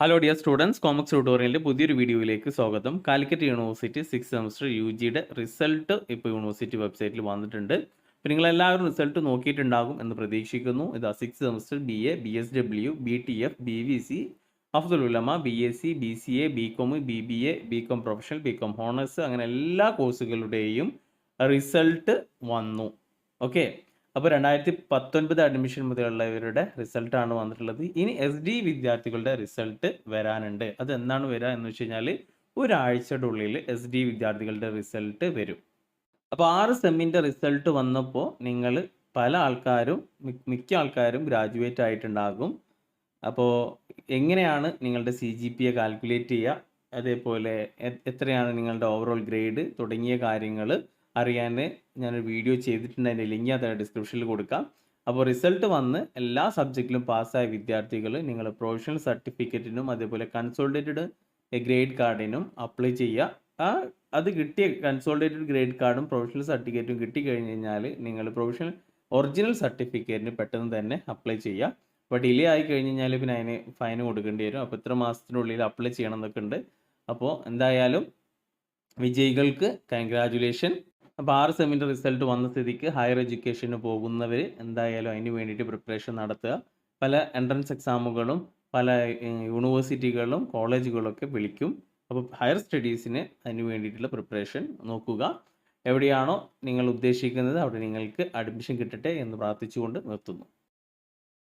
Hello dear students, കോമക്സ് ട്യൂട്ടോറിയലിൻ്റെ പുതിയൊരു വീഡിയോയിലേക്ക് സ്വാഗതം. കാലിക്കറ്റ് യൂണിവേഴ്സിറ്റി 6th സെമസ്റ്റർ UGയുടെ റിസൾട്ട് ഇപ്പോൾ യൂണിവേഴ്സിറ്റി വെബ്സൈറ്റിൽ വന്നിട്ടുണ്ട്. അപ്പോൾ നിങ്ങളെല്ലാവരും റിസൾട്ട് നോക്കിയിട്ടുണ്ടാകും എന്ന് പ്രതീക്ഷിക്കുന്നു. ഇതാ 6th semester BA, BSW, BTF, BVC, അഫ്ദുൽ ഉലമ, BSc, BCA, BCom, BBA, BCom professional, BCom honours, അങ്ങനെ എല്ലാ കോഴ്സുകളുടെയും റിസൾട്ട് വന്നു. ഓക്കെ, അപ്പോൾ 2019 അഡ്മിഷൻ മുതലുള്ളവരുടെ റിസൾട്ടാണ് വന്നിട്ടുള്ളത്. ഇനി SDE വിദ്യാർത്ഥികളുടെ റിസൾട്ട് വരാനുണ്ട്. അത് എന്നാണ് വരിക എന്ന് വെച്ച് കഴിഞ്ഞാൽ ഒരാഴ്ചയുടെ ഉള്ളിൽ SDE വിദ്യാർത്ഥികളുടെ റിസൾട്ട് വരും. അപ്പോൾ 6 സെമ്മിൻ്റെ റിസൾട്ട് വന്നപ്പോൾ നിങ്ങൾ പല ആൾക്കാരും മിക്ക ആൾക്കാരും ഗ്രാജുവേറ്റ് ആയിട്ടുണ്ടാകും. അപ്പോൾ എങ്ങനെയാണ് നിങ്ങളുടെ CGPA കാൽക്കുലേറ്റ് ചെയ്യുക, അതേപോലെ എത്രയാണ് നിങ്ങളുടെ ഓവറോൾ ഗ്രേഡ് തുടങ്ങിയ കാര്യങ്ങൾ അറിയാൻ ഞാനൊരു വീഡിയോ ചെയ്തിട്ടുണ്ട്. അതിൻ്റെ ലിങ്ക് അത് ഡിസ്ക്രിപ്ഷനിൽ കൊടുക്കാം. അപ്പോൾ റിസൾട്ട് വന്ന് എല്ലാ സബ്ജക്റ്റിലും പാസ്സായ വിദ്യാർത്ഥികൾ നിങ്ങൾ പ്രൊഫഷണൽ സർട്ടിഫിക്കറ്റിനും അതേപോലെ കൺസോളിഡേറ്റഡ് ഗ്രേഡ് കാർഡിനും അപ്ലൈ ചെയ്യുക. അത് കിട്ടിയ കൺസോളിഡേറ്റഡ് ഗ്രേഡ് കാർഡും പ്രൊഫഷണൽ സർട്ടിഫിക്കറ്റും കിട്ടിക്കഴിഞ്ഞ് കഴിഞ്ഞാൽ നിങ്ങൾ പ്രൊഫഷണൽ ഒറിജിനൽ സർട്ടിഫിക്കറ്റിന് പെട്ടെന്ന് തന്നെ അപ്ലൈ ചെയ്യുക. അപ്പോൾ ഡിലേ ആയി കഴിഞ്ഞ് കഴിഞ്ഞാൽ പിന്നെ അതിന് ഫൈൻ കൊടുക്കേണ്ടി വരും. അപ്പോൾ ഇത്ര മാസത്തിനുള്ളിൽ അപ്ലൈ ചെയ്യണം എന്നൊക്കെ ഉണ്ട്. അപ്പോൾ എന്തായാലും വിജയികൾക്ക് കൺഗ്രാജുലേഷൻ. അപ്പോൾ 6 സെമ്മിൻ്റെ റിസൾട്ട് വന്ന സ്ഥിതിക്ക് ഹയർ എഡ്യൂക്കേഷന് പോകുന്നവർ എന്തായാലും അതിന് വേണ്ടിയിട്ട് പ്രിപ്പറേഷൻ നടത്തുക. പല എൻട്രൻസ് എക്സാമുകളും പല യൂണിവേഴ്സിറ്റികളും കോളേജുകളൊക്കെ വിളിക്കും. അപ്പോൾ ഹയർ സ്റ്റഡീസിന് അതിന് വേണ്ടിയിട്ടുള്ള പ്രിപ്പറേഷൻ നോക്കുക. എവിടെയാണോ നിങ്ങൾ ഉദ്ദേശിക്കുന്നത് അവിടെ നിങ്ങൾക്ക് അഡ്മിഷൻ കിട്ടട്ടെ എന്ന് പ്രാർത്ഥിച്ചുകൊണ്ട് നിർത്തുന്നു.